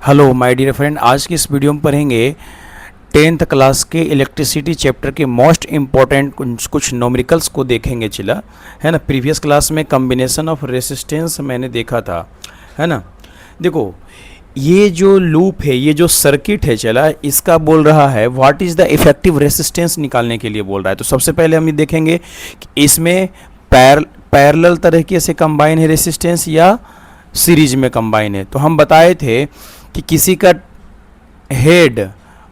Hello my dear friend, आज की इस वीडियो में पढ़ेंगे 10th क्लास के इलेक्ट्रिसिटी चैप्टर के मोस्ट इम्पॉर्टेंट कुछ न्यूमेरिकल्स को देखेंगे चिला, है ना। प्रीवियस क्लास में कॉम्बिनेशन ऑफ रेसिस्टेंस मैंने देखा था, है ना। देखो ये जो लूप है, ये जो सर्किट है चला, इसका बोल रहा है what is the effective resistance निकालने के लिए बोल रहा है। तो सबसे पहले हम ये देखेंगे कि इसमें पैरेलल तरीके से कंबाइन है रेसिस्टेंस या सीरीज में कंबाइन है। तो हम बताए थे कि किसी का हेड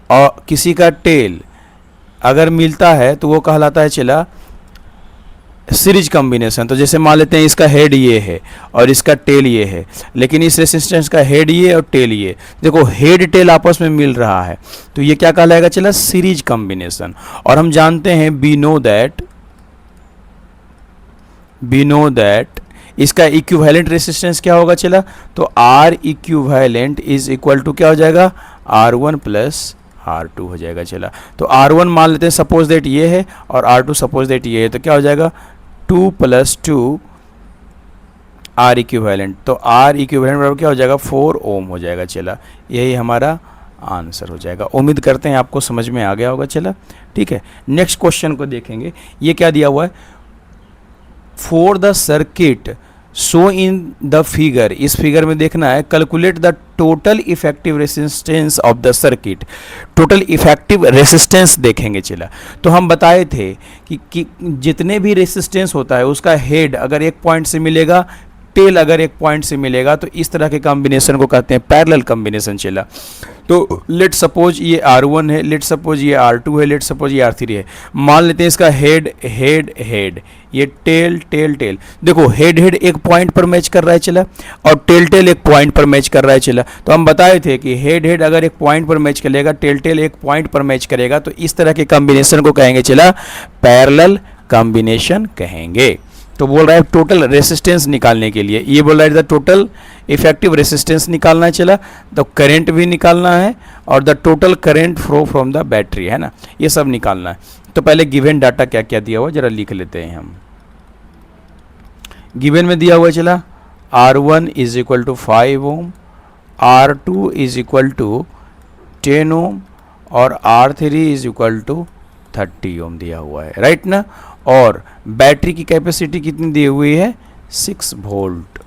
और किसी का टेल अगर मिलता है तो वो कहलाता है चला सीरीज कॉम्बिनेशन। तो जैसे मान लेते हैं इसका हेड ये है और इसका टेल ये है, लेकिन इस रेसिस्टेंस का हेड ये और टेल ये, देखो हेड टेल आपस में मिल रहा है, तो ये क्या कहलाएगा चला सीरीज कॉम्बिनेशन। और हम जानते हैं वी नो दैट इसका इक्विवेलेंट रेसिस्टेंस क्या होगा चला, तो R equivalent is equal to क्या हो जाएगा R1 प्लस R2 हो जाएगा चला। तो R1 मान लेते हैं सपोज दैट ये है और R2 सपोज दैट ये है, तो क्या हो जाएगा 2 + 2 R इक्विवेलेंट। तो R इक्विवेलेंट बराबर क्या हो जाएगा 4 ओम हो जाएगा चला। यही हमारा आंसर हो जाएगा। उम्मीद करते हैं आपको समझ में आ गया होगा चला, ठीक है। नेक्स्ट क्वेश्चन को देखेंगे। ये क्या दिया हुआ है, for the circuit so in the figure, इस फिगर में देखना है calculate the total effective resistance of the circuit. Total effective resistance देखेंगे चला। तो हम बताए थे कि जितने भी रेसिस्टेंस होता है उसका हेड अगर एक पॉइंट से मिलेगा, टेल अगर एक पॉइंट से मिलेगा, तो इस तरह के कॉम्बिनेशन को कहते हैं पैरेलल कॉम्बिनेशन चला। तो लेट सपोज ये R1 है, लेट सपोज ये R2 है, लेट सपोज ये R3 है। मान लेते हैं इसका हेड हेड हेड, ये टेल टेल टेल। देखो हेड हेड एक पॉइंट पर मैच कर रहा है चला और टेल टेल एक पॉइंट पर मैच कर रहा है चला। तो हम बताए थे कि हेड हेड अगर एक पॉइंट पर मैच करेगा, टेल टेल एक पॉइंट पर मैच करेगा, तो इस तरह के कॉम्बिनेशन को कहेंगे चला पैरेलल कॉम्बिनेशन कहेंगे। तो बोल रहा है टोटल रेसिस्टेंस निकालने के लिए, ये बोल रहा है द टोटल इफेक्टिव रेसिस्टेंस निकालना है चला, तो करंट भी निकालना है और the total current flow from the battery, है ना, ये सब निकालना है। तो पहले गिवन डाटा क्या क्या दिया हुआ जरा लिख लेते हैं हम। गिवन में दिया हुआ चला R1 is equal to 5 ohm, R2 is equal to 10 ohm और R3 इज इक्वल टू 30 ओम दिया हुआ है, राइट ना। और बैटरी की कैपेसिटी कितनी दी हुई है 6 वोल्ट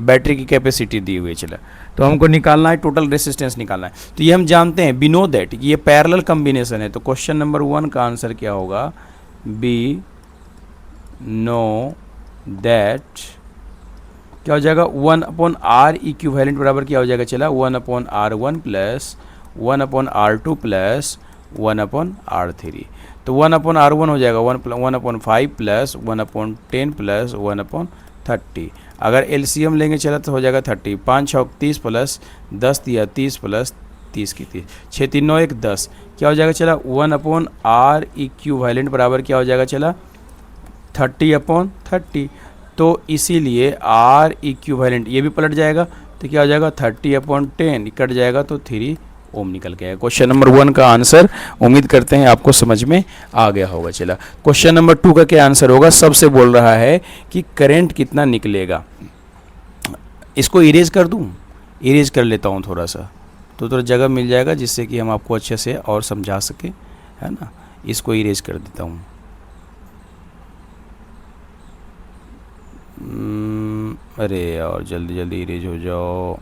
बैटरी की कैपेसिटी दी हुई है चला। तो हमको निकालना है टोटल रेसिस्टेंस निकालना है। तो ये हम जानते हैं वी नो दैट ये पैरेलल कॉम्बिनेशन है। तो क्वेश्चन नंबर 1 का आंसर क्या होगा, वी नो दैट क्या हो जाएगा 1/R इक्विवेलेंट बराबर क्या हो जाएगा चला 1/R1 plus 1/R2 plus 1/R3। तो 1/R1 हो जाएगा 1/5 प्लस 1/10 प्लस 1/30। अगर एलसीएम लेंगे चला तो हो जाएगा 30, 5 6 30 प्लस 10 दिया 30 प्लस 30 की 30, 6 3 9 1 10, क्या हो जाएगा चला 1/R इक्विवेलेंट बराबर क्या हो जाएगा चला 30/30। तो इसीलिए R इक्विवेलेंट ये भी पलट जाएगा, तो क्या हो जाएगा 30/10 कट जाएगा तो 3 ओम निकल के आएगा। क्वेश्चन नंबर 1 का आंसर उम्मीद करते हैं आपको समझ में आ गया होगा चला। क्वेश्चन नंबर 2 का क्या आंसर होगा, सबसे बोल रहा है कि करंट कितना निकलेगा। इसको इरेज कर दूं, इरेज कर लेता हूं थोड़ा सा, तो थोड़ा जगह मिल जाएगा जिससे कि हम आपको अच्छे से और समझा सके, है ना। इसको इरेज कर देता हूं। अरे यार जल्दी जल्दी इरेज हो जाओ।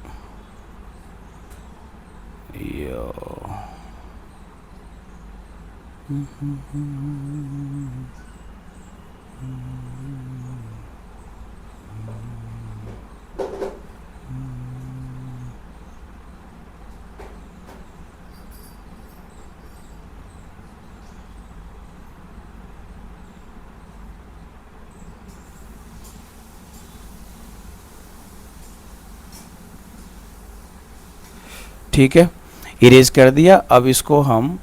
ठीक है, इरेज कर दिया। अब इसको हम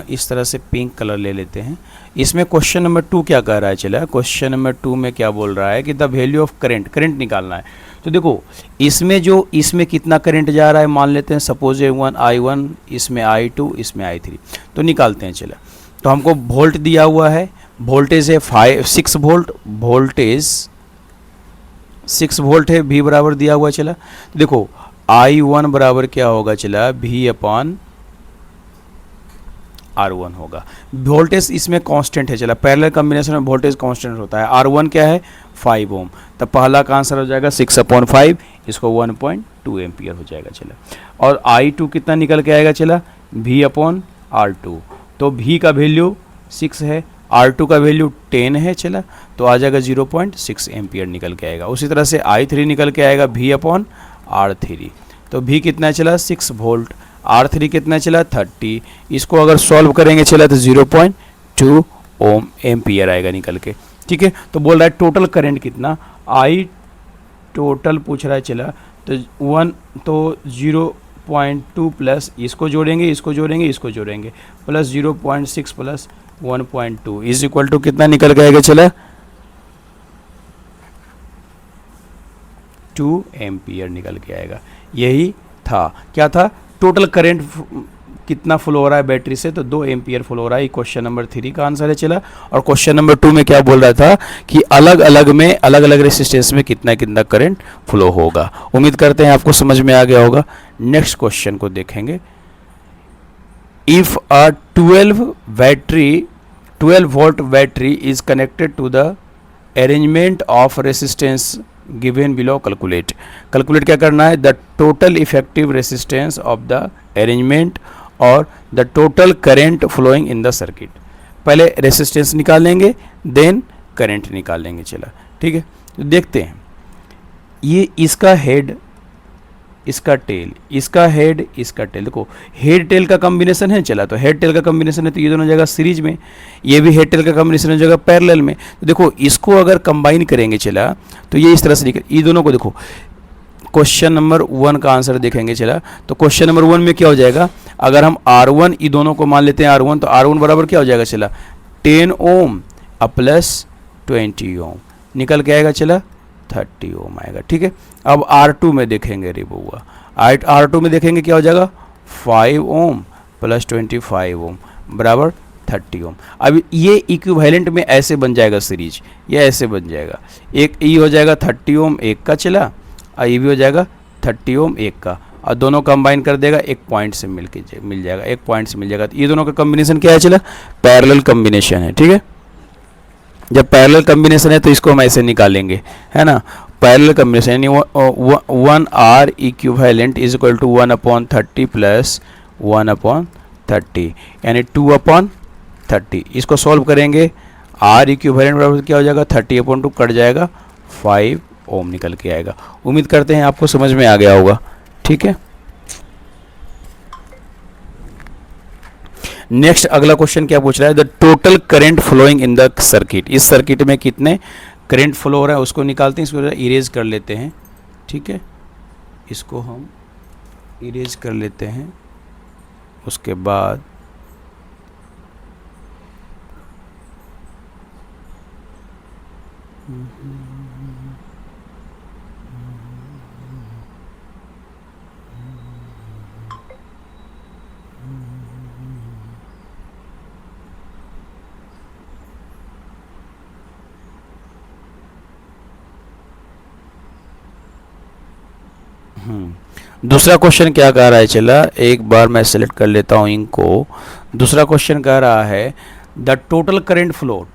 इस तरह से पिंक कलर ले लेते हैं। इसमें क्वेश्चन नंबर 2 क्या कह रहा है चला, क्वेश्चन नंबर 2 में क्या बोल रहा है कि द वैल्यू ऑफ करंट निकालना है। तो देखो इसमें कितना करंट जा रहा है, मान लेते हैं सपोज I1, इसमें I2, इसमें I3, तो निकालते हैं चला। तो हमको वोल्ट दिया हुआ है, वोल्टेज है 6 वोल्ट, वोल्टेज 6 वोल्ट है, V बराबर दिया हुआ चला। देखो I1 बराबर क्या होगा चला, V अपॉन R1 होगा। वोल्टेज इसमें कांस्टेंट है चला, पैरेलल कॉम्बिनेशन में वोल्टेज कांस्टेंट होता है। R1 क्या है, 5 ओम। तो पहला का आंसर हो जाएगा 6/5, इसको 1.2 एम्पियर हो जाएगा चला। और I2 कितना निकल के आएगा चला, V अपॉन R2। तो V का वैल्यू 6 है, R2 का वैल्यू 10 है चला, तो आ जाएगा 0.6 एम्पियर निकल के आएगा। उसी तरह से I3 निकल के आएगा V अपॉन R3। तो V कितना चला, 6 वोल्ट। R3 कितना चला, 30। इसको अगर सॉल्व करेंगे चला तो 0.2 ओम एम्पियर आएगा निकल के। ठीक है, तो बोल रहा है टोटल करंट कितना, I टोटल पूछ रहा है चला, तो 0.2 प्लस इसको जोड़ेंगे, इसको जोड़ेंगे, इसको जोड़ेंगे, plus 0.6 plus 1.2 is equal to कितना निकल के आएगा चला, 2 एम्पियर निकल के आएगा। यही था, क्या था, टोटल करंट कितना फ्लो हो रहा है बैटरी से, तो 2 एम्पियर फ्लो हो रहा है। क्वेश्चन नंबर 3 का आंसर है चला। और क्वेश्चन नंबर 2 में क्या बोल रहा था कि अलग अलग में, अलग अलग रेसिस्टेंस में कितना कितना करंट फ्लो होगा। उम्मीद करते हैं आपको समझ में आ गया होगा। नेक्स्ट क्वेश्चन को देखेंगे। If a 12 volt battery is connected to the arrangement of resistance given below, calculate क्या करना है, the total effective resistance of the arrangement और the total current flowing in the circuit. पहले रेसिस्टेंस निकालेंगे, then current निकालेंगे चला। ठीक है, तो देखते हैं। ये इसका हेड, इसका टेल, इसका हेड, इसका टेल। देखो हेड टेल का कॉम्बिनेशन है चला, तो हेड टेल का कॉम्बिनेशन है, तो ये दोनों जगह सीरीज में, ये भी हेड टेल का कॉम्बिनेशन हो जाएगा पैरेलल में। तो देखो इसको अगर कंबाइन करेंगे चला तो ये इस तरह से निकल, ये दोनों को देखो। क्वेश्चन नंबर 1 का आंसर देखेंगे चला, तो क्वेश्चन नंबर 1 में क्या हो जाएगा, अगर हम R1 ये दोनों को मान लेते हैं R1, तो R1 बराबर क्या हो जाएगा चला, 10 ओम प्लस 20 ओम निकल के आएगा चला, 30 ओम आएगा। ठीक है, अब R2 में देखेंगे रे बउआ, R2 में देखेंगे क्या हो जाएगा, 5 ओम प्लस 25 ओम बराबर 30 ओम। अब ये इक्विवेलेंट में ऐसे बन जाएगा सीरीज, ये ऐसे बन जाएगा, एक ये हो जाएगा 30 ओम एक का चला, और ये भी हो जाएगा 30 ओम एक का, और दोनों कंबाइन कर देगा, एक पॉइंट से मिल जाएगा, एक पॉइंट से मिल जाएगा। तो ये दोनों का कॉम्बिनेशन क्या है चला, पैरेलल कॉम्बिनेशन है। ठीक है, जब पैरेलल कॉम्बिनेशन है तो इसको हम ऐसे निकालेंगे, है ना, पैरेलल कॉम्बिनेशन यानी 1 R equivalent is equal to 1/30 plus 1/30 यानी 2/30। इसको सॉल्व करेंगे, R इक्विवेलेंट बराबर क्या हो जाएगा, 30/2 कट जाएगा, 5 ओम निकल के आएगा। उम्मीद करते हैं आपको समझ में आ गया होगा। ठीक है, नेक्स्ट अगला क्वेश्चन क्या पूछ रहा है, the total current flowing in the circuit. इस सर्किट में कितने करंट फ्लो हो रहा है उसको निकालते हैं, इसको इरेज कर लेते हैं। ठीक है, इसको हम इरेज कर लेते हैं। उसके बाद दूसरा क्वेश्चन क्या कह रहा है चला, एक बार मैं सेलेक्ट कर लेता हूँ इनको। दूसरा क्वेश्चन कह रहा है द टोटल करंट फ्लो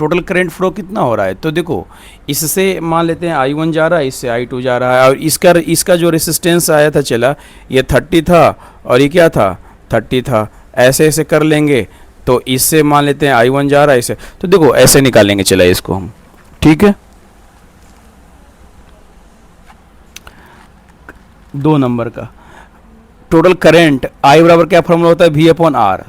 कितना हो रहा है। तो देखो इससे मान लेते हैं I1 जा रहा है, इससे I2 जा रहा है, और इसका जो रेसिस्टेंस आया था चला ये 30 था, और ये क्या था 30 था। ऐसे ऐसे कर लेंगे, तो इससे मान लेते हैं I1 जा रहा है इससे, तो देखो ऐसे निकालेंगे चला इसको हम। ठीक है, 2 नंबर का टोटल करंट I बराबर क्या फॉर्मूला होता है, V/R।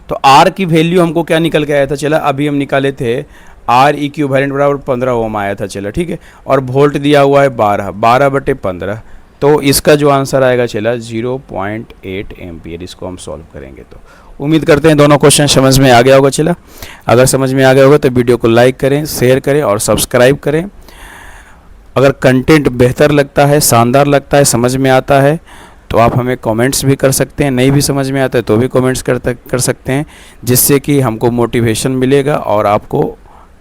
तो R की वैल्यू हमको क्या निकल के आया था चला, अभी हम निकाले थे R इक्विवेलेंट बराबर 15 ओम आया था चला। ठीक है, और वोल्ट दिया हुआ है 12/15, तो इसका जो आंसर आएगा चला 0.8 एम्पियर। इसको हम सॉल्व करेंगे। तो उम्मीद करते हैं दोनों क्वेश्चन समझ में आ गया होगा चला। अगर समझ में आ गया होगा तो वीडियो को लाइक करें, शेयर करें और सब्सक्राइब करें। अगर कंटेंट बेहतर लगता है, शानदार लगता है, समझ में आता है, तो आप हमें कमेंट्स भी कर सकते हैं। नहीं भी समझ में आता है तो भी कमेंट्स कर सकते हैं, जिससे कि हमको मोटिवेशन मिलेगा और आपको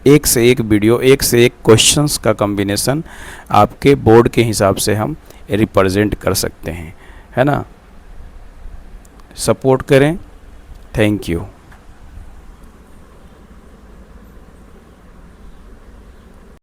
एक से एक वीडियो, एक से एक क्वेश्चंस का कॉम्बिनेशन आपके बोर्ड के हिसाब से हम रिप्रेजेंट कर सकते हैं, है ना। सपोर्ट करें। Thank you.